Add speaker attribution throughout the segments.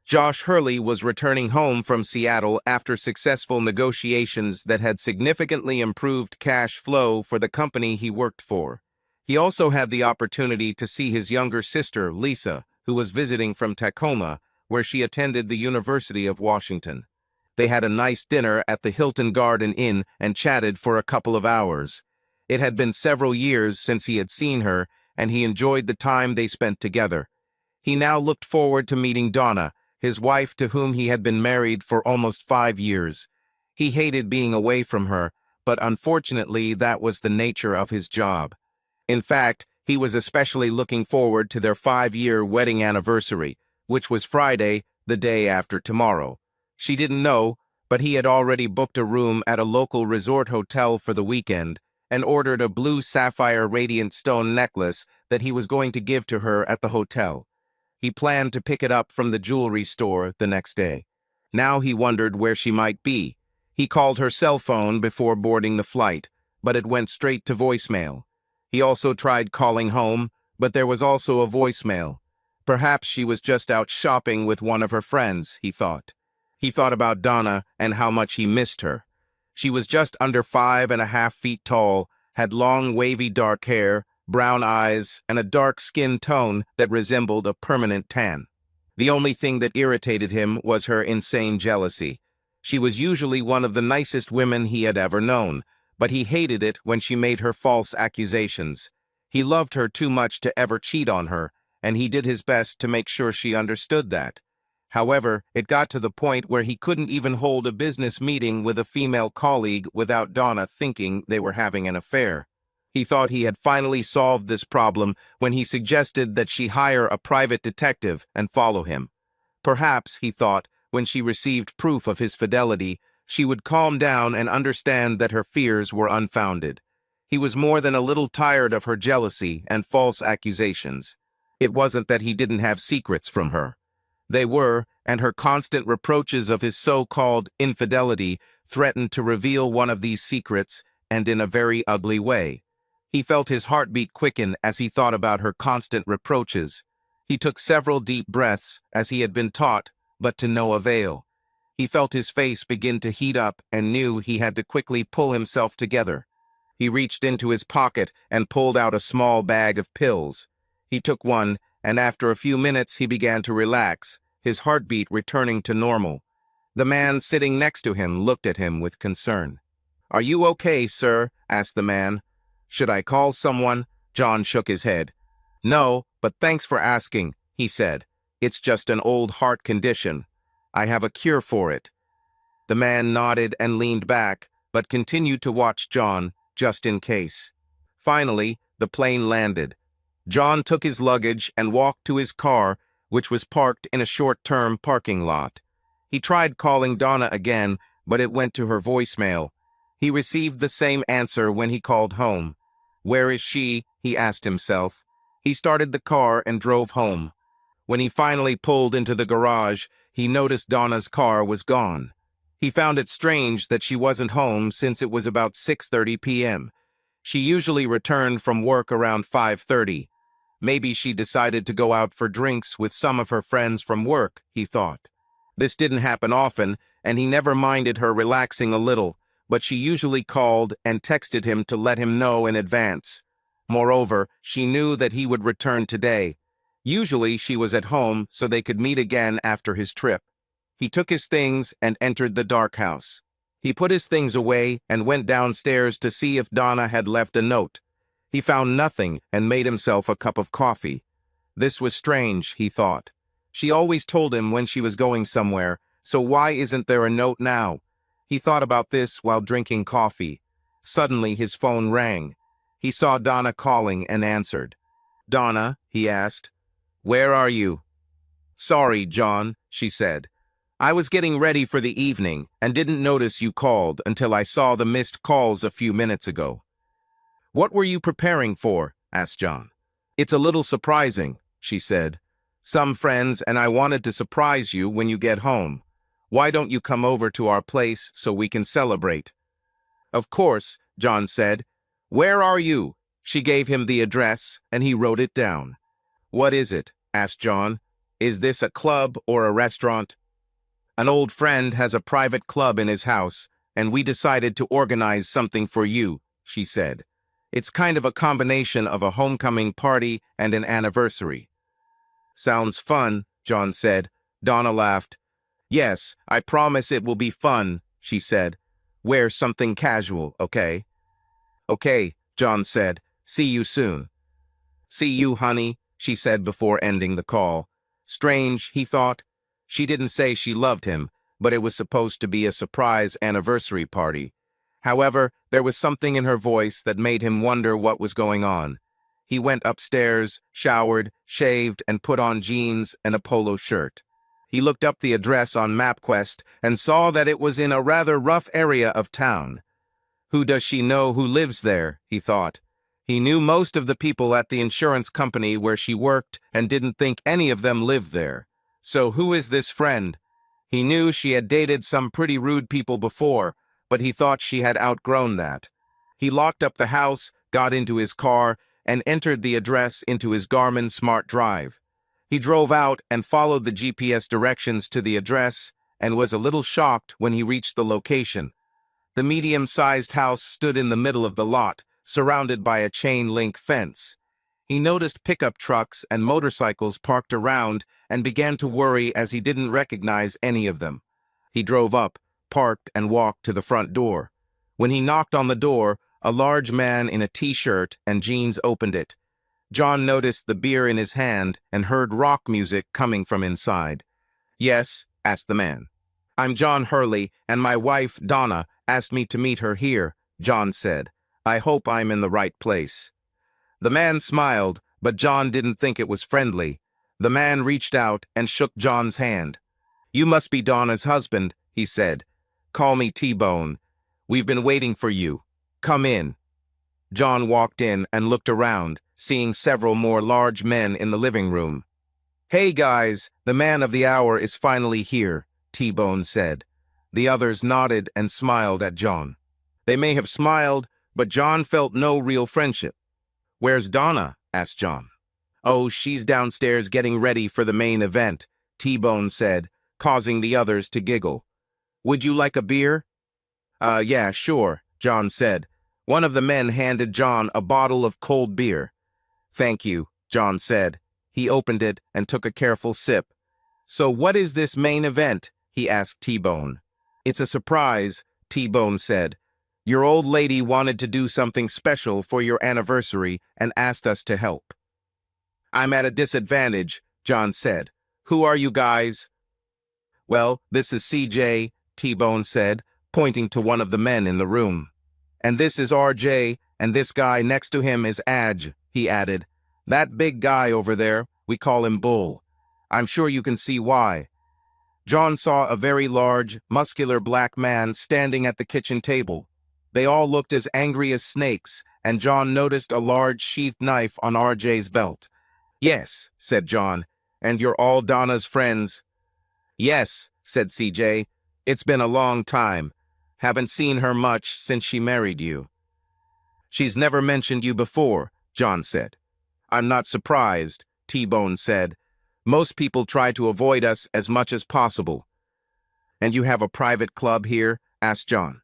Speaker 1: Josh Hurley was returning home from Seattle after successful negotiations that had significantly improved cash flow for the company he worked for. He also had the opportunity to see his younger sister, Lisa, who was visiting from Tacoma, where she attended the University of Washington. They had a nice dinner at the Hilton Garden Inn and chatted for a couple of hours. It had been several years since he had seen her, and he enjoyed the time they spent together. He now looked forward to meeting Donna, his wife to whom he had been married for almost 5 years. He hated being away from her, but unfortunately that was the nature of his job. In fact, he was especially looking forward to their 5-year wedding anniversary, which was Friday, the day after tomorrow. She didn't know, but he had already booked a room at a local resort hotel for the weekend and ordered a blue sapphire radiant stone necklace that he was going to give to her at the hotel. He planned to pick it up from the jewelry store the next day. Now he wondered where she might be. He called her cell phone before boarding the flight, but it went straight to voicemail. He also tried calling home, but there was also a voicemail. Perhaps she was just out shopping with one of her friends, he thought. He thought about Donna and how much he missed her. She was just under 5.5 feet tall, had long wavy dark hair, brown eyes, and a dark skin tone that resembled a permanent tan. The only thing that irritated him was her insane jealousy. She was usually one of the nicest women he had ever known, but he hated it when she made her false accusations. He loved her too much to ever cheat on her, and he did his best to make sure she understood that. However, it got to the point where he couldn't even hold a business meeting with a female colleague without Donna thinking they were having an affair. He thought he had finally solved this problem when he suggested that she hire a private detective and follow him. Perhaps, he thought, when she received proof of his fidelity, she would calm down and understand that her fears were unfounded. He was more than a little tired of her jealousy and false accusations. It wasn't that he didn't have secrets from her. They were, and her constant reproaches of his so-called infidelity threatened to reveal one of these secrets, and in a very ugly way. He felt his heartbeat quicken as he thought about her constant reproaches. He took several deep breaths, as he had been taught, but to no avail. He felt his face begin to heat up and knew he had to quickly pull himself together. He reached into his pocket and pulled out a small bag of pills. He took one, and after a few minutes he began to relax, his heartbeat returning to normal. The man sitting next to him looked at him with concern. "Are you okay, sir?" asked the man. "Should I call someone?" John shook his head. "No, but thanks for asking," he said. "It's just an old heart condition. I have a cure for it." The man nodded and leaned back, but continued to watch John, just in case. Finally, the plane landed. John took his luggage and walked to his car, which was parked in a short-term parking lot. He tried calling Donna again, but it went to her voicemail. He received the same answer when he called home. Where is she? He asked himself. He started the car and drove home. When he finally pulled into the garage, he noticed Donna's car was gone. He found it strange that she wasn't home since it was about 6:30 p.m. She usually returned from work around 5:30. Maybe she decided to go out for drinks with some of her friends from work, he thought. This didn't happen often, and he never minded her relaxing a little, but she usually called and texted him to let him know in advance. Moreover, she knew that he would return today. Usually she was at home so they could meet again after his trip. He took his things and entered the dark house. He put his things away and went downstairs to see if Donna had left a note. He found nothing and made himself a cup of coffee. This was strange, he thought. She always told him when she was going somewhere, so why isn't there a note now? He thought about this while drinking coffee. Suddenly his phone rang. He saw Donna calling and answered. "Donna," he asked, "where are you?" "Sorry, John," she said. "I was getting ready for the evening and didn't notice you called until I saw the missed calls a few minutes ago." "What were you preparing for?" asked John. "It's a little surprising," she said. "Some friends and I wanted to surprise you when you get home. Why don't you come over to our place so we can celebrate?" "Of course," John said. "Where are you?" She gave him the address, and he wrote it down. "What is it?" asked John. Is this a club or a restaurant? An old friend has a private club in his house, and we decided to organize something for you, she said. It's kind of a combination of a homecoming party and an anniversary. Sounds fun, John said. Donna laughed. Yes, I promise it will be fun, she said. Wear something casual, okay? Okay, John said. See you soon. See you, honey, she said before ending the call. Strange, he thought. She didn't say she loved him, but it was supposed to be a surprise anniversary party. However, there was something in her voice that made him wonder what was going on. He went upstairs, showered, shaved, and put on jeans and a polo shirt. He looked up the address on MapQuest and saw that it was in a rather rough area of town. Who does she know who lives there, he thought. He knew most of the people at the insurance company where she worked and didn't think any of them lived there. So who is this friend? He knew she had dated some pretty rude people before, but he thought she had outgrown that. He locked up the house, got into his car, and entered the address into his Garmin Smart Drive. He drove out and followed the GPS directions to the address and was a little shocked when he reached the location. The medium-sized house stood in the middle of the lot, surrounded by a chain-link fence. He noticed pickup trucks and motorcycles parked around and began to worry as he didn't recognize any of them. He drove up, parked, and walked to the front door. When he knocked on the door, a large man in a t-shirt and jeans opened it. John noticed the beer in his hand and heard rock music coming from inside. Yes, asked the man. I'm John Hurley, and my wife, Donna, asked me to meet her here, John said. I hope I'm in the right place. The man smiled, but John didn't think it was friendly. The man reached out and shook John's hand. You must be Donna's husband, he said. Call me T-Bone. We've been waiting for you. Come in. John walked in and looked around, seeing several more large men in the living room. Hey guys, the man of the hour is finally here, T-Bone said. The others nodded and smiled at John. They may have smiled, but John felt no real friendship. Where's Donna? Asked John. Oh, she's downstairs getting ready for the main event, T-Bone said, causing the others to giggle. Would you like a beer? Yeah, sure, John said. One of the men handed John a bottle of cold beer. Thank you, John said. He opened it and took a careful sip. So what is this main event? He asked T-Bone. It's a surprise, T-Bone said. Your old lady wanted to do something special for your anniversary and asked us to help. I'm at a disadvantage, John said. Who are you guys? Well, this is CJ, T-Bone said, pointing to one of the men in the room. And this is RJ, and this guy next to him is Aj, he added. That big guy over there, we call him Bull. I'm sure you can see why. John saw a very large, muscular black man standing at the kitchen table. They all looked as angry as snakes, and John noticed a large sheathed knife on RJ's belt. Yes, said John, and you're all Donna's friends. Yes, said CJ. It's been a long time. Haven't seen her much since she married you. She's never mentioned you before, John said. I'm not surprised, T-Bone said. Most people try to avoid us as much as possible. And you have a private club here? Asked John.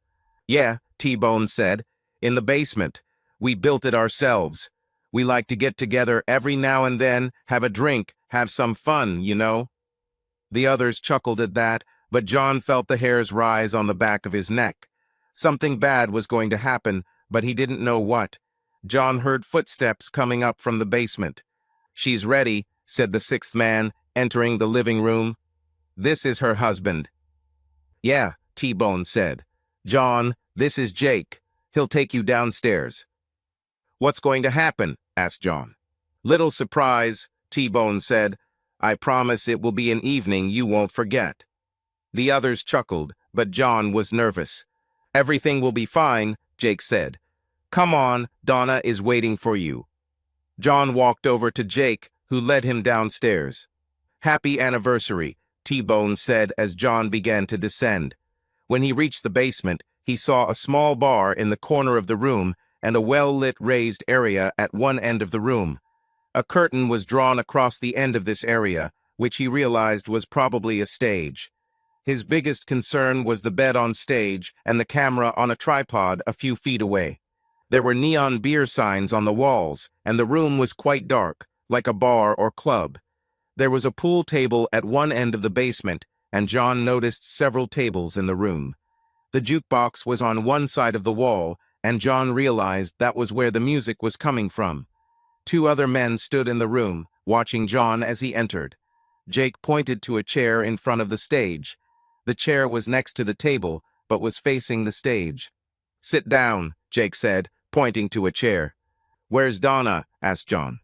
Speaker 1: Yeah, T-Bone said. In the basement. We built it ourselves. We like to get together every now and then, have a drink, have some fun, you know. The others chuckled at that, but John felt the hairs rise on the back of his neck. Something bad was going to happen, but he didn't know what. John heard footsteps coming up from the basement. She's ready, said the sixth man, entering the living room. This is her husband. Yeah, T-Bone said. John, this is Jake. He'll take you downstairs. What's going to happen? Asked John. Little surprise, T-Bone said. I promise it will be an evening you won't forget. The others chuckled, but John was nervous. Everything will be fine, Jake said. Come on, Donna is waiting for you. John walked over to Jake, who led him downstairs. Happy anniversary, T-Bone said as John began to descend. When he reached the basement, he saw a small bar in the corner of the room and a well-lit raised area at one end of the room. A curtain was drawn across the end of this area, which he realized was probably a stage. His biggest concern was the bed on stage and the camera on a tripod a few feet away. There were neon beer signs on the walls, and the room was quite dark, like a bar or club. There was a pool table at one end of the basement, and John noticed several tables in the room. The jukebox was on one side of the wall, and John realized that was where the music was coming from. Two other men stood in the room, watching John as he entered. Jake pointed to a chair in front of the stage. The chair was next to the table, but was facing the stage. "Sit down," Jake said, pointing to a chair. "Where's Donna?" asked John.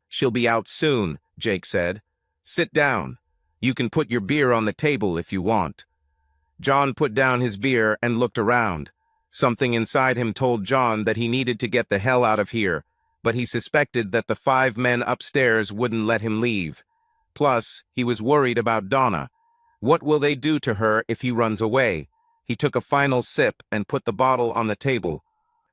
Speaker 1: "She'll be out soon," Jake said. "Sit down. You can put your beer on the table if you want." John put down his beer and looked around. Something inside him told John that he needed to get the hell out of here, but he suspected that the 5 men upstairs wouldn't let him leave. Plus, he was worried about Donna. What will they do to her if he runs away? He took a final sip and put the bottle on the table.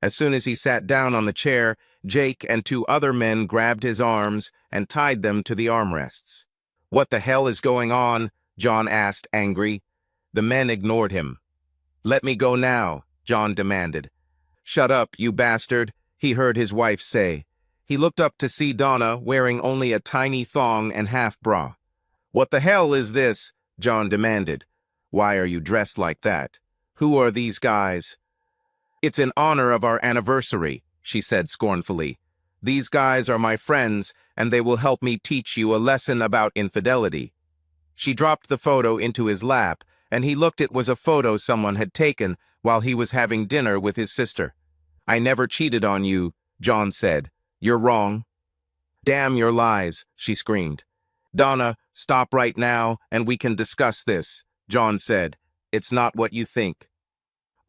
Speaker 1: As soon as he sat down on the chair, Jake and 2 other men grabbed his arms and tied them to the armrests. "What the hell is going on?" John asked, angry. The men ignored him. "Let me go now," John demanded. "Shut up, you bastard," he heard his wife say. He looked up to see Donna wearing only a tiny thong and half-bra. "What the hell is this?" John demanded. "Why are you dressed like that? Who are these guys?" "It's in honor of our anniversary," she said scornfully. "These guys are my friends, and they will help me teach you a lesson about infidelity." She dropped the photo into his lap, and he looked. It was a photo someone had taken while he was having dinner with his sister. "I never cheated on you," John said. "You're wrong." "Damn your lies," she screamed. "Donna, stop right now, and we can discuss this," John said. "It's not what you think."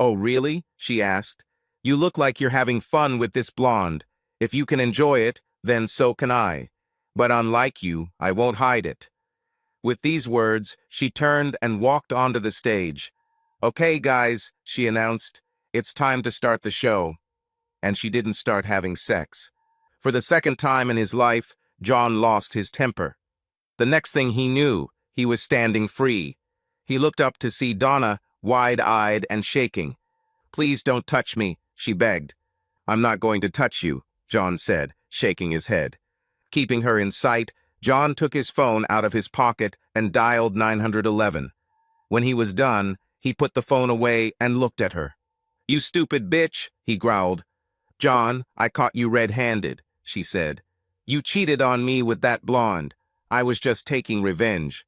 Speaker 1: "Oh, really?" she asked. "You look like you're having fun with this blonde. If you can enjoy it, then so can I. But unlike you, I won't hide it." With these words, she turned and walked onto the stage. "Okay, guys," she announced. "It's time to start the show." And she didn't start having sex. For the second time in his life, John lost his temper. The next thing he knew, he was standing free. He looked up to see Donna, wide-eyed and shaking. "Please don't touch me," she begged. "I'm not going to touch you," John said, shaking his head. Keeping her in sight, John took his phone out of his pocket and dialed 911. When he was done, he put the phone away and looked at her. "You stupid bitch," he growled. "John, I caught you red-handed," she said. "You cheated on me with that blonde. I was just taking revenge."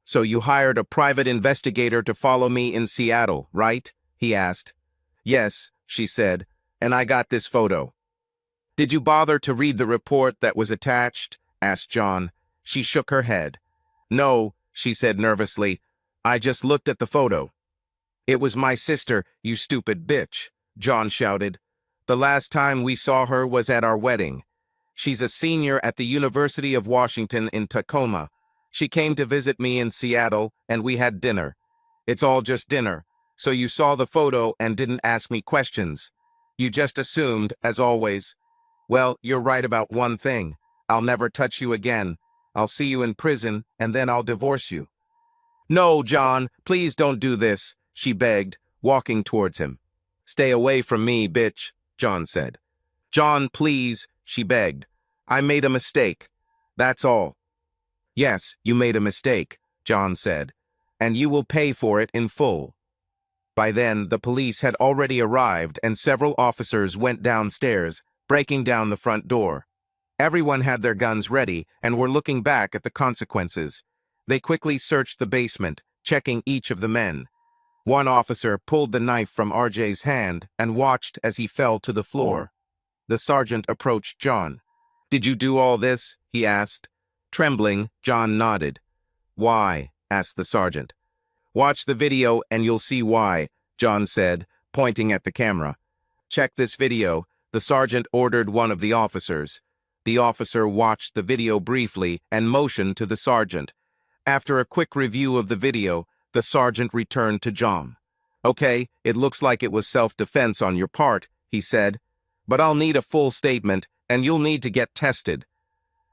Speaker 1: "So you hired a private investigator to follow me in Seattle, right?" he asked. "Yes," she said, "and I got this photo." "Did you bother to read the report that was attached?" asked John. She shook her head. "No," she said nervously. "I just looked at the photo." "It was my sister, you stupid bitch," John shouted. "The last time we saw her was at our wedding. She's a senior at the University of Washington in Tacoma. She came to visit me in Seattle, and we had dinner. It's all just dinner. So you saw the photo and didn't ask me questions. You just assumed, as always. Well, you're right about one thing. I'll never touch you again. I'll see you in prison, and then I'll divorce you." "No, John, please don't do this," she begged, walking towards him. "Stay away from me, bitch," John said. "John, please," she begged. "I made a mistake. That's all." "Yes, you made a mistake," John said, "and you will pay for it in full." By then, the police had already arrived, and several officers went downstairs, breaking down the front door. Everyone had their guns ready and were looking back at the consequences. They quickly searched the basement, checking each of the men. One officer pulled the knife from RJ's hand and watched as he fell to the floor. The sergeant approached John. "Did you do all this?" he asked. Trembling, John nodded. "Why?" asked the sergeant. "Watch the video and you'll see why," John said, pointing at the camera. "Check this video," the sergeant ordered one of the officers. The officer watched the video briefly and motioned to the sergeant. After a quick review of the video, the sergeant returned to John. "Okay, it looks like it was self-defense on your part," he said. "But I'll need a full statement, and you'll need to get tested."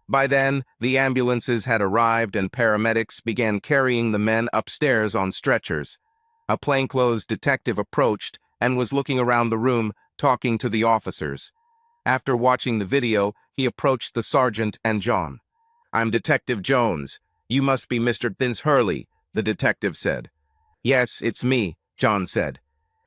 Speaker 1: By then, the ambulances had arrived and paramedics began carrying the men upstairs on stretchers. A plainclothes detective approached and was looking around the room, talking to the officers. After watching the video, he approached the sergeant and John. "I'm Detective Jones. You must be Mr. Vince Hurley," the detective said. "Yes, it's me," John said.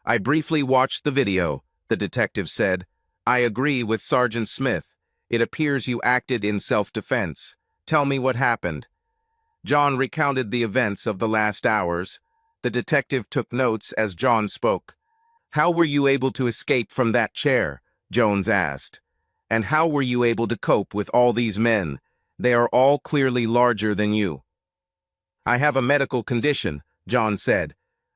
Speaker 1: "I briefly watched the video," the detective said. "I agree with Sergeant Smith. It appears you acted in self-defense. Tell me what happened." John recounted the events of the last hours. The detective took notes as John spoke. "How were you able to escape from that chair?" Jones asked. "And how were you able to cope with all these men? They are all clearly larger than you." "I have a medical condition," John said.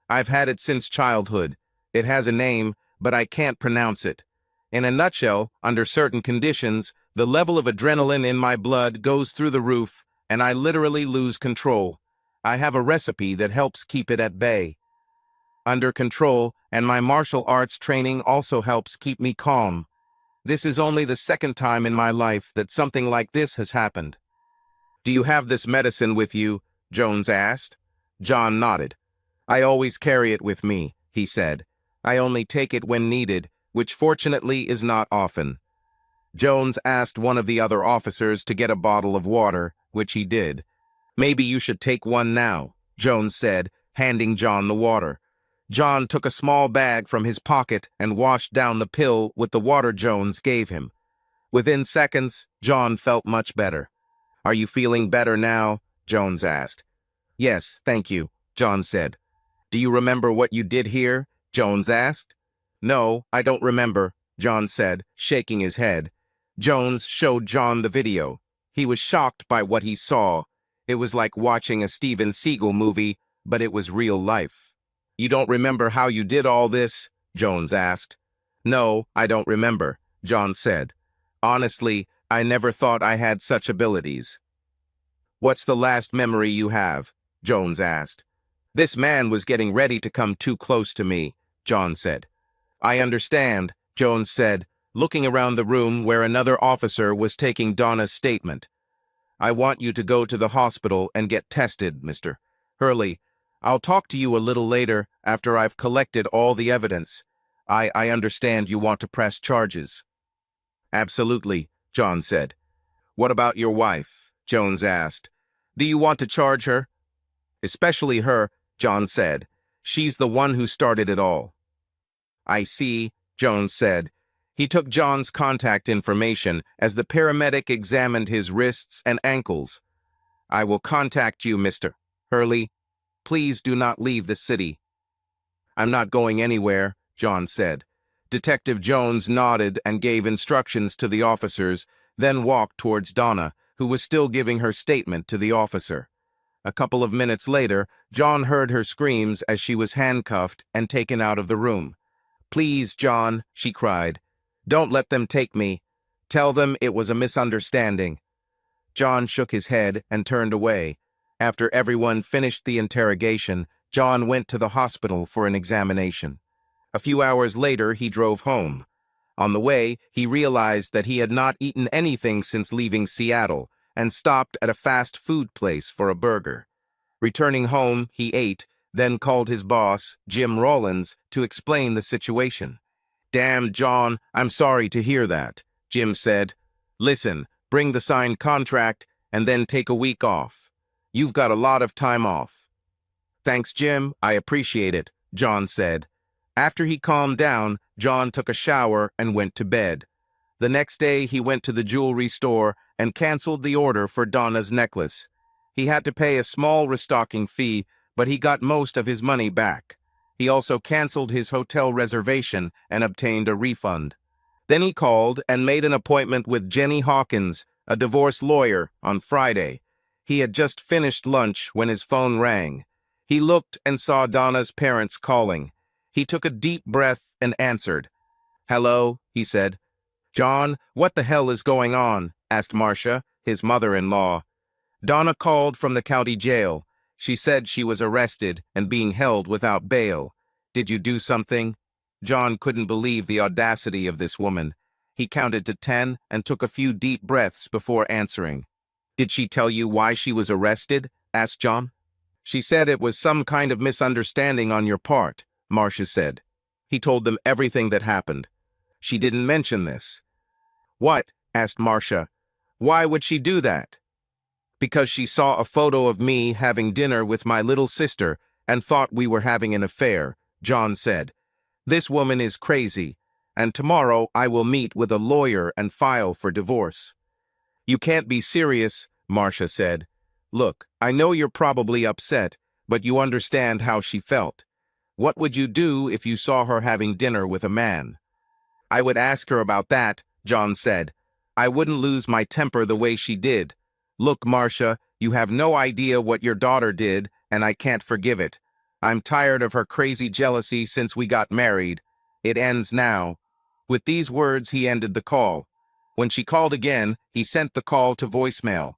Speaker 1: "I've had it since childhood. It has a name, but I can't pronounce it. In a nutshell, under certain conditions, the level of adrenaline in my blood goes through the roof, and I literally lose control. I have a recipe that helps keep it at bay. Under control, and my martial arts training also helps keep me calm. This is only the second time in my life that something like this has happened." "Do you have this medicine with you?" Jones asked. John nodded. "I always carry it with me," he said. "I only take it when needed, which fortunately is not often." Jones asked one of the other officers to get a bottle of water, which he did. "Maybe you should take one now," Jones said, handing John the water. John took a small bag from his pocket and washed down the pill with the water Jones gave him. Within seconds, John felt much better. "Are you feeling better now?" Jones asked. "Yes, thank you," John said. "Do you remember what you did here?" Jones asked. "No, I don't remember," John said, shaking his head. Jones showed John the video. He was shocked by what he saw. It was like watching a Steven Seagal movie, but it was real life. "You don't remember how you did all this?" Jones asked. "No, I don't remember," John said. "Honestly, I never thought I had such abilities." "What's the last memory you have?" Jones asked. "This man was getting ready to come too close to me," John said. "I understand," Jones said, looking around the room where another officer was taking Donna's statement. "I want you to go to the hospital and get tested, Mr. Hurley. I'll talk to you a little later after I've collected all the evidence. I understand you want to press charges." "Absolutely," John said. "What about your wife?" Jones asked. "Do you want to charge her?" "Especially her," John said. "She's the one who started it all." "I see," Jones said. He took John's contact information as the paramedic examined his wrists and ankles. "I will contact you, Mr. Hurley. Please do not leave the city." "I'm not going anywhere," John said. Detective Jones nodded and gave instructions to the officers, then walked towards Donna, who was still giving her statement to the officer. A couple of minutes later, John heard her screams as she was handcuffed and taken out of the room. "Please, John," she cried. "Don't let them take me. Tell them it was a misunderstanding." John shook his head and turned away. After everyone finished the interrogation, John went to the hospital for an examination. A few hours later, he drove home. On the way, he realized that he had not eaten anything since leaving Seattle and stopped at a fast food place for a burger. Returning home, he ate, then called his boss, Jim Rollins, to explain the situation. "Damn, John, I'm sorry to hear that," Jim said. "Listen, bring the signed contract and then take a week off. You've got a lot of time off." "Thanks, Jim. I appreciate it," John said. After he calmed down, John took a shower and went to bed. The next day, he went to the jewelry store and canceled the order for Donna's necklace. He had to pay a small restocking fee, but he got most of his money back. He also canceled his hotel reservation and obtained a refund. Then he called and made an appointment with Jenny Hawkins, a divorce lawyer, on Friday. He had just finished lunch when his phone rang. He looked and saw Donna's parents calling. He took a deep breath and answered. "Hello," he said. "John, what the hell is going on?" asked Marcia, his mother-in-law. "Donna called from the county jail. She said she was arrested and being held without bail. Did you do something?" John couldn't believe the audacity of this woman. He counted to 10 and took a few deep breaths before answering. Did she tell you why she was arrested? Asked John. She said it was some kind of misunderstanding on your part, Marcia said. He told them everything that happened. She didn't mention this. What? Asked Marcia. Why would she do that? Because she saw a photo of me having dinner with my little sister and thought we were having an affair, John said. This woman is crazy, and tomorrow I will meet with a lawyer and file for divorce. You can't be serious, Marcia said. Look, I know you're probably upset, but you understand how she felt. What would you do if you saw her having dinner with a man? I would ask her about that, John said. I wouldn't lose my temper the way she did. Look, Marcia, you have no idea what your daughter did, and I can't forgive it. I'm tired of her crazy jealousy since we got married. It ends now. With these words, he ended the call. When she called again, he sent the call to voicemail.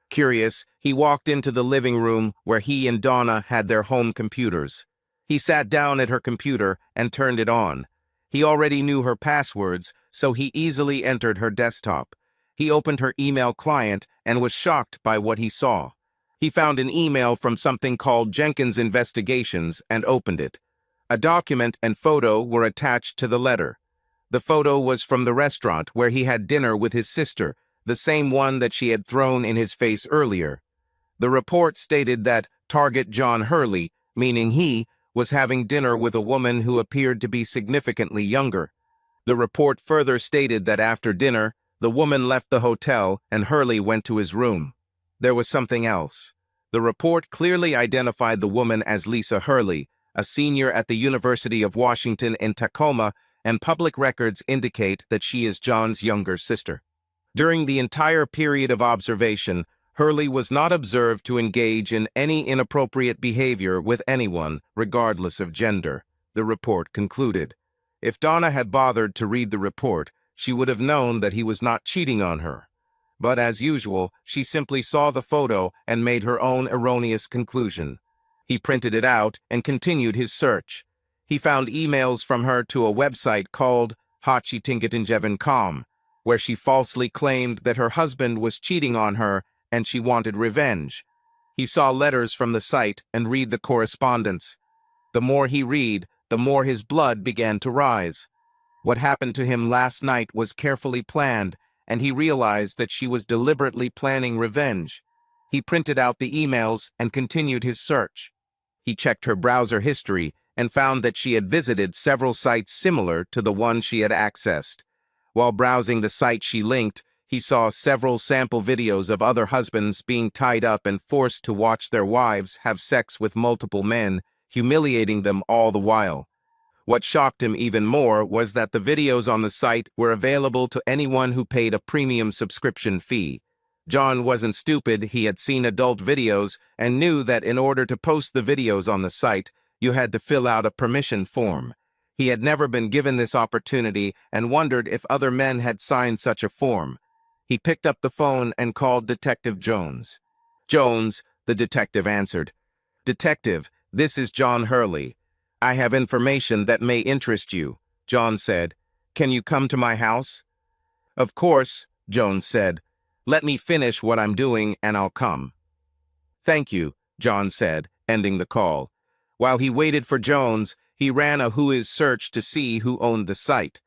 Speaker 1: Curious, he walked into the living room where he and Donna had their home computers. He sat down at her computer and turned it on. He already knew her passwords, so he easily entered her desktop. He opened her email client and was shocked by what he saw. He found an email from something called Jenkins Investigations and opened it. A document and photo were attached to the letter. The photo was from the restaurant where he had dinner with his sister, the same one that she had thrown in his face earlier. The report stated that target John Hurley, meaning he, was having dinner with a woman who appeared to be significantly younger. The report further stated that after dinner, the woman left the hotel and Hurley went to his room. There was something else. The report clearly identified the woman as Lisa Hurley, a senior at the University of Washington in Tacoma, and public records indicate that she is John's younger sister. During the entire period of observation, Hurley was not observed to engage in any inappropriate behavior with anyone, regardless of gender, the report concluded. If Donna had bothered to read the report, she would have known that he was not cheating on her. But as usual, she simply saw the photo and made her own erroneous conclusion. He printed it out and continued his search. He found emails from her to a website called Hachitingatinjevan.com, where she falsely claimed that her husband was cheating on her and she wanted revenge. He saw letters from the site and read the correspondence. The more he read, the more his blood began to rise. What happened to him last night was carefully planned, and he realized that she was deliberately planning revenge. He printed out the emails and continued his search. He checked her browser history and found that she had visited several sites similar to the one she had accessed. While browsing the site she linked, he saw several sample videos of other husbands being tied up and forced to watch their wives have sex with multiple men, humiliating them all the while. What shocked him even more was that the videos on the site were available to anyone who paid a premium subscription fee. John wasn't stupid. He had seen adult videos and knew that in order to post the videos on the site, you had to fill out a permission form. He had never been given this opportunity and wondered if other men had signed such a form. He picked up the phone and called Detective Jones. Jones, the detective answered. Detective, this is John Hurley. I have information that may interest you, John said. Can you come to my house? Of course, Jones said. Let me finish what I'm doing and I'll come. Thank you, John said, ending the call. While he waited for Jones, he ran a Whois search to see who owned the site.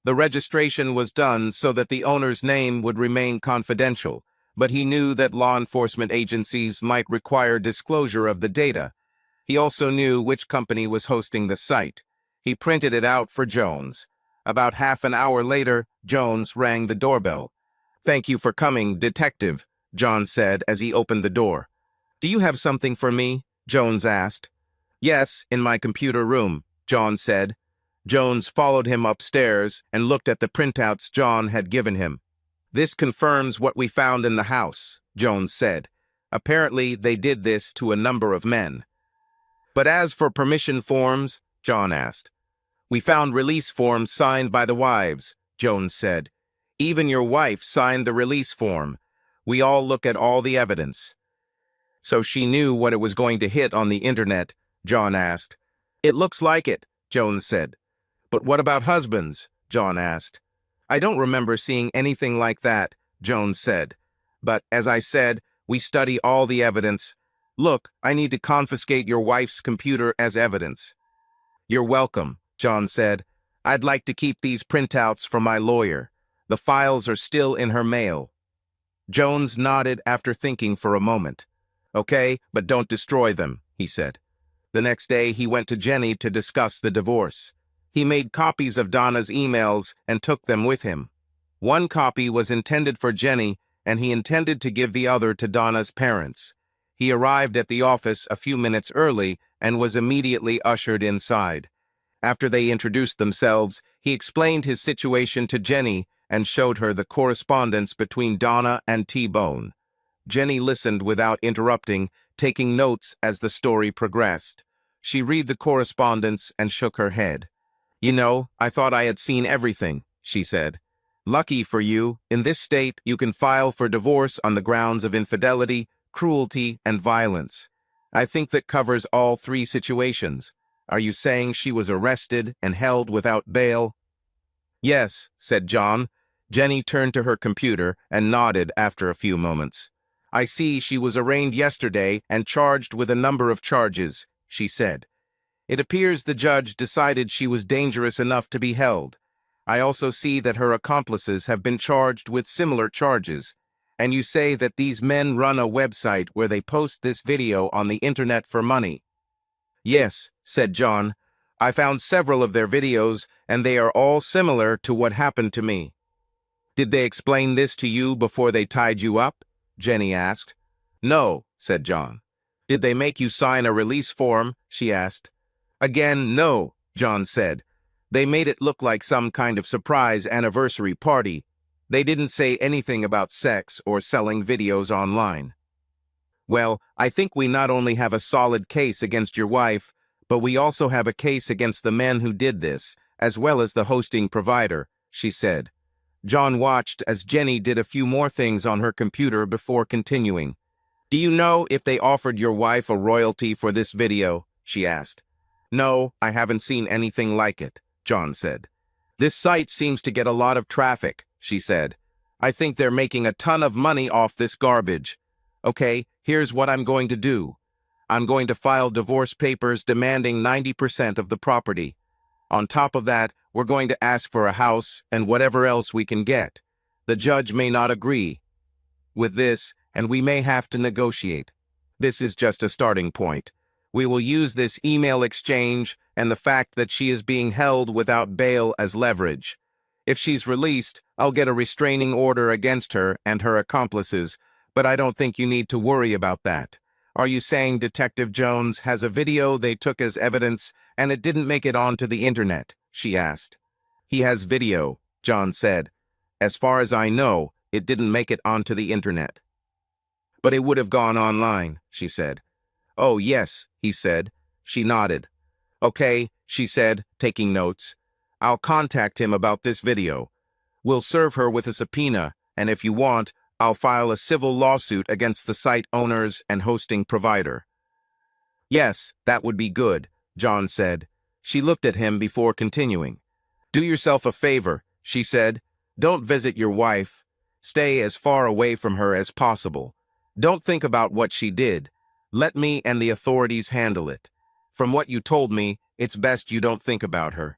Speaker 1: The registration was done so that the owner's name would remain confidential, but he knew that law enforcement agencies might require disclosure of the data. He also knew which company was hosting the site. He printed it out for Jones. About half an hour later, Jones rang the doorbell. Thank you for coming, Detective, John said as he opened the door. Do you have something for me? Jones asked. Yes, in my computer room, John said. Jones followed him upstairs and looked at the printouts John had given him. This confirms what we found in the house, Jones said. Apparently, they did this to a number of men. But as for permission forms, John asked. We found release forms signed by the wives, Jones said. Even your wife signed the release form. We all look at all the evidence. So she knew what it was going to hit on the internet, John asked. It looks like it, Jones said. But what about husbands? John asked. I don't remember seeing anything like that, Jones said. but, as I said, we study all the evidence. Look, I need to confiscate your wife's computer as evidence. You're welcome, John said. I'd like to keep these printouts for my lawyer. The files are still in her mail. Jones nodded after thinking for a moment. Okay, but don't destroy them, he said. The next day, he went to Jenny to discuss the divorce. He made copies of Donna's emails and took them with him. One copy was intended for Jenny, and he intended to give the other to Donna's parents. He arrived at the office a few minutes early and was immediately ushered inside. After they introduced themselves, he explained his situation to Jenny and showed her the correspondence between Donna and T-Bone. Jenny listened without interrupting, taking notes as the story progressed. She read the correspondence and shook her head. You know, I thought I had seen everything, she said. Lucky for you, in this state, you can file for divorce on the grounds of infidelity, cruelty, and violence. I think that covers all three situations. Are you saying she was arrested and held without bail? Yes, said John. Jenny turned to her computer and nodded after a few moments. I see she was arraigned yesterday and charged with a number of charges, she said. It appears the judge decided she was dangerous enough to be held. I also see that her accomplices have been charged with similar charges. And you say that these men run a website where they post this video on the internet for money. Yes, said John. I found several of their videos, and they are all similar to what happened to me. Did they explain this to you before they tied you up? Jenny asked. No, said John. Did they make you sign a release form? She asked. Again, no, John said. They made it look like some kind of surprise anniversary party. They didn't say anything about sex or selling videos online. Well, I think we not only have a solid case against your wife, but we also have a case against the men who did this, as well as the hosting provider, she said. John watched as Jenny did a few more things on her computer before continuing. Do you know if they offered your wife a royalty for this video? She asked. No, I haven't seen anything like it, John said. This site seems to get a lot of traffic, she said. I think they're making a ton of money off this garbage. Okay, here's what I'm going to do. I'm going to file divorce papers demanding 90% of the property. On top of that, we're going to ask for a house and whatever else we can get. The judge may not agree with this, and we may have to negotiate. This is just a starting point. We will use this email exchange and the fact that she is being held without bail as leverage. If she's released, I'll get a restraining order against her and her accomplices, but I don't think you need to worry about that. Are you saying Detective Jones has a video they took as evidence and it didn't make it onto the internet? She asked. He has video, John said. As far as I know, it didn't make it onto the internet. But it would have gone online, she said. Oh, yes, he said. She nodded. Okay, she said, taking notes. I'll contact him about this video. We'll serve her with a subpoena, and if you want, I'll file a civil lawsuit against the site owners and hosting provider. Yes, that would be good, John said. She looked at him before continuing. Do yourself a favor, she said. Don't visit your wife. Stay as far away from her as possible. Don't think about what she did. Let me and the authorities handle it. From what you told me, it's best you don't think about her.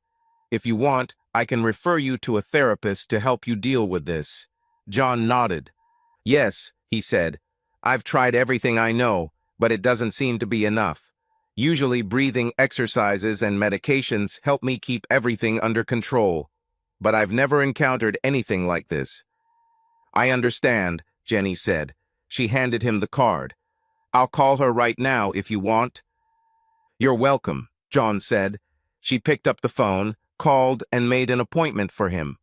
Speaker 1: If you want, I can refer you to a therapist to help you deal with this. John nodded. Yes, he said. I've tried everything I know, but it doesn't seem to be enough. Usually breathing exercises and medications help me keep everything under control, but I've never encountered anything like this. I understand, Jenny said. She handed him the card. I'll call her right now if you want. You're welcome, John said. She picked up the phone, called, and made an appointment for him.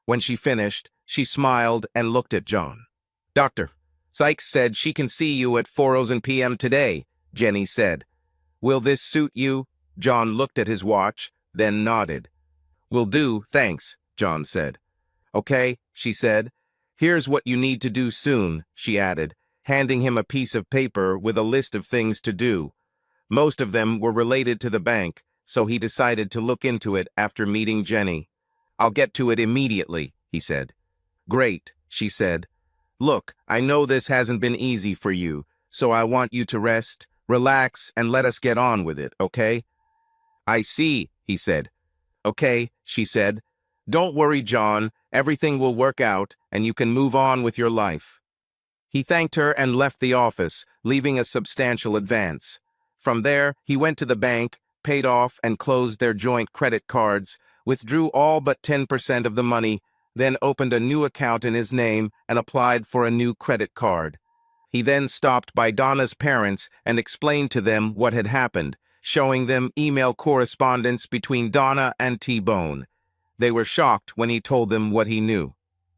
Speaker 1: When she finished, she smiled and looked at John. Doctor, Sykes said she can see you at 4:00 p.m. today, Jenny said. Will this suit you? John looked at his watch, then nodded. Will do, thanks, John said. Okay, she said. Here's what you need to do soon, she added, handing him a piece of paper with a list of things to do. Most of them were related to the bank, so he decided to look into it after meeting Jenny. I'll get to it immediately, he said. Great, she said. Look, I know this hasn't been easy for you, so I want you to rest, relax, and let us get on with it, okay? I see, he said. Okay, she said. Don't worry, John. Everything will work out, and you can move on with your life. He thanked her and left the office, leaving a substantial advance. From there, he went to the bank, paid off and closed their joint credit cards, withdrew all but 10% of the money, then opened a new account in his name and applied for a new credit card. He then stopped by Donna's parents and explained to them what had happened, showing them email correspondence between Donna and T-Bone. They were shocked when he told them what he knew.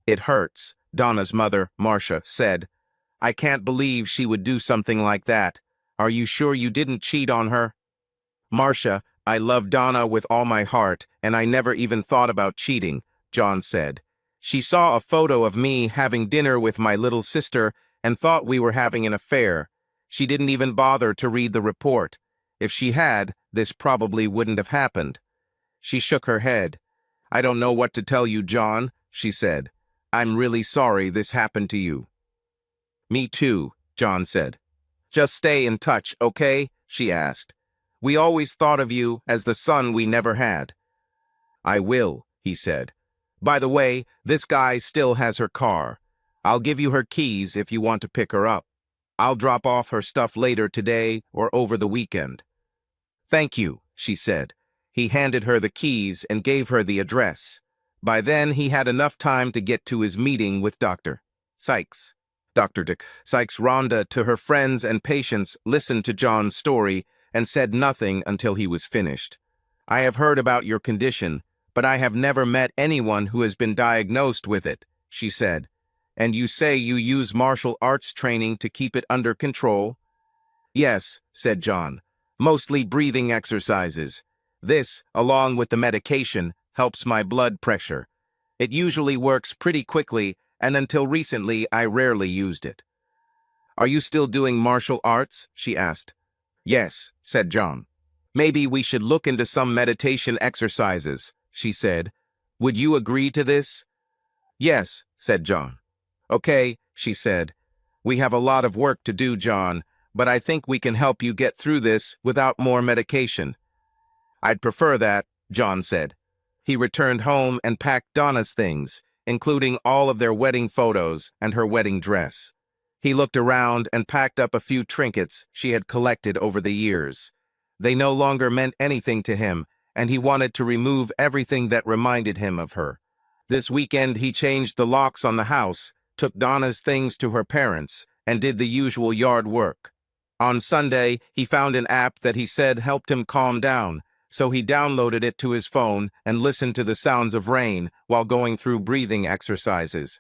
Speaker 1: It hurts, Donna's mother, Marcia, said. I can't believe she would do something like that. Are you sure you didn't cheat on her? Marcia, I love Donna with all my heart, and I never even thought about cheating, John said. She saw a photo of me having dinner with my little sister and thought we were having an affair. She didn't even bother to read the report. If she had, this probably wouldn't have happened. She shook her head. I don't know what to tell you, John, she said. I'm really sorry this happened to you. Me too, John said. Just stay in touch, okay? She asked. We always thought of you as the son we never had. I will, he said. By the way, this guy still has her car. I'll give you her keys if you want to pick her up. I'll drop off her stuff later today or over the weekend. Thank you, she said. He handed her the keys and gave her the address. By then, he had enough time to get to his meeting with Dr. Sykes. Dr. Dick Sykes. Rhonda, to her friends and patients, listened to John's story and said nothing until he was finished. I have heard about your condition, but I have never met anyone who has been diagnosed with it, she said. And you say you use martial arts training to keep it under control? Yes, said John. Mostly breathing exercises. This, along with the medication, helps my blood pressure. It usually works pretty quickly, and until recently I rarely used it. Are you still doing martial arts? She asked. Yes, said John. Maybe we should look into some meditation exercises, she said. Would you agree to this? Yes, said John. Okay, she said. We have a lot of work to do, John, but I think we can help you get through this without more medication. I'd prefer that, John said. He returned home and packed Donna's things, including all of their wedding photos and her wedding dress. He looked around and packed up a few trinkets she had collected over the years. They no longer meant anything to him, and he wanted to remove everything that reminded him of her. This weekend he changed the locks on the house, took Donna's things to her parents, and did the usual yard work. On Sunday, he found an app that he said helped him calm down, so he downloaded it to his phone and listened to the sounds of rain while going through breathing exercises.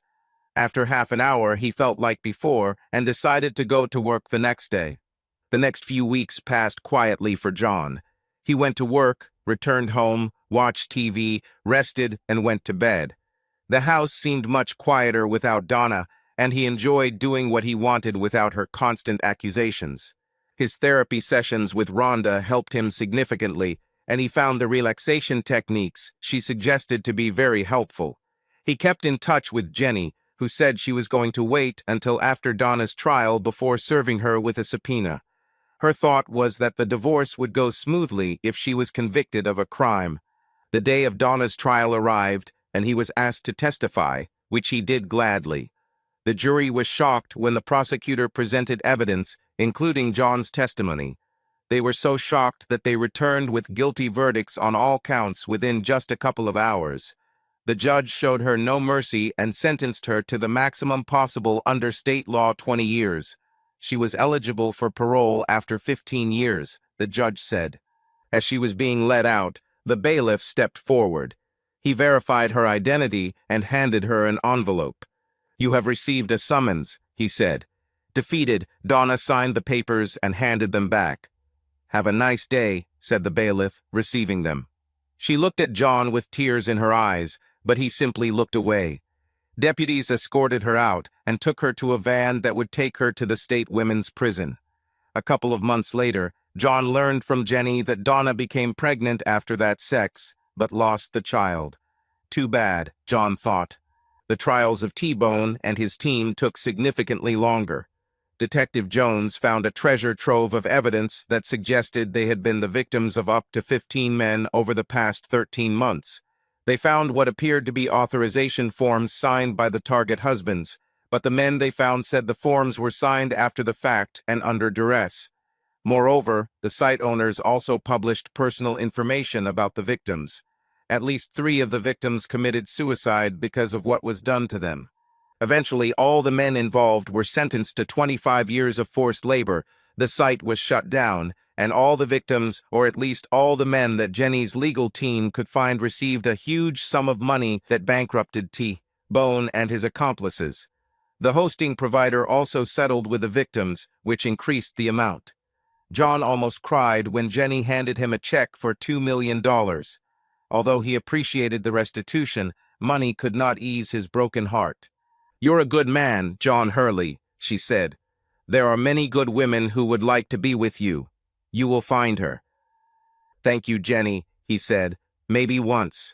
Speaker 1: After half an hour, he felt like before and decided to go to work the next day. The next few weeks passed quietly for John. He went to work, returned home, watched TV, rested, and went to bed. The house seemed much quieter without Donna, and he enjoyed doing what he wanted without her constant accusations. His therapy sessions with Rhonda helped him significantly, and he found the relaxation techniques she suggested to be very helpful. He kept in touch with Jenny, who said she was going to wait until after Donna's trial before serving her with a subpoena. Her thought was that the divorce would go smoothly if she was convicted of a crime. The day of Donna's trial arrived, and he was asked to testify, which he did gladly. The jury was shocked when the prosecutor presented evidence, including John's testimony. They were so shocked that they returned with guilty verdicts on all counts within just a couple of hours. The judge showed her no mercy and sentenced her to the maximum possible under state law 20 years. She was eligible for parole after 15 years, the judge said. As she was being let out, the bailiff stepped forward. He verified her identity and handed her an envelope. You have received a summons, he said. Defeated, Donna signed the papers and handed them back. Have a nice day, said the bailiff, receiving them. She looked at John with tears in her eyes, but he simply looked away. Deputies escorted her out and took her to a van that would take her to the state women's prison. A couple of months later, John learned from Jenny that Donna became pregnant after that sex, but lost the child. Too bad, John thought. The trials of T-Bone and his team took significantly longer. Detective Jones found a treasure trove of evidence that suggested they had been the victims of up to 15 men over the past 13 months. They found what appeared to be authorization forms signed by the target husbands, but the men they found said the forms were signed after the fact and under duress. Moreover, the site owners also published personal information about the victims. At least 3 of the victims committed suicide because of what was done to them. Eventually, all the men involved were sentenced to 25 years of forced labor. The site was shut down, and all the victims, or at least all the men that Jenny's legal team could find, received a huge sum of money that bankrupted T-Bone and his accomplices. The hosting provider also settled with the victims, which increased the amount. John almost cried when Jenny handed him a check for $2 million. Although he appreciated the restitution, money could not ease his broken heart. "You're a good man, John Hurley," she said. "There are many good women who would like to be with you. You will find her." "Thank you, Jenny," he said. "Maybe once."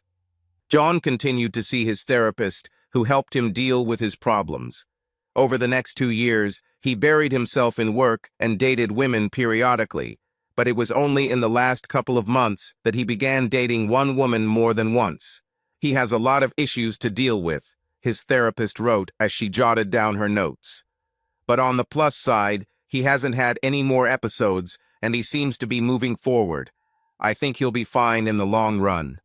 Speaker 1: John continued to see his therapist, who helped him deal with his problems. Over the next 2 years, he buried himself in work and dated women periodically, but it was only in the last couple of months that he began dating one woman more than once. "He has a lot of issues to deal with," his therapist wrote as she jotted down her notes. "But on the plus side, he hasn't had any more episodes, and he seems to be moving forward. I think he'll be fine in the long run."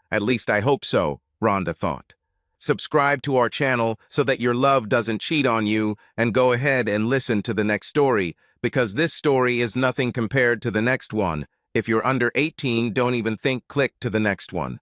Speaker 1: "At least I hope so," Rhonda thought. Subscribe to our channel so that your love doesn't cheat on you, and go ahead and listen to the next story, because this story is nothing compared to the next one. If you're under 18, don't even click to the next one.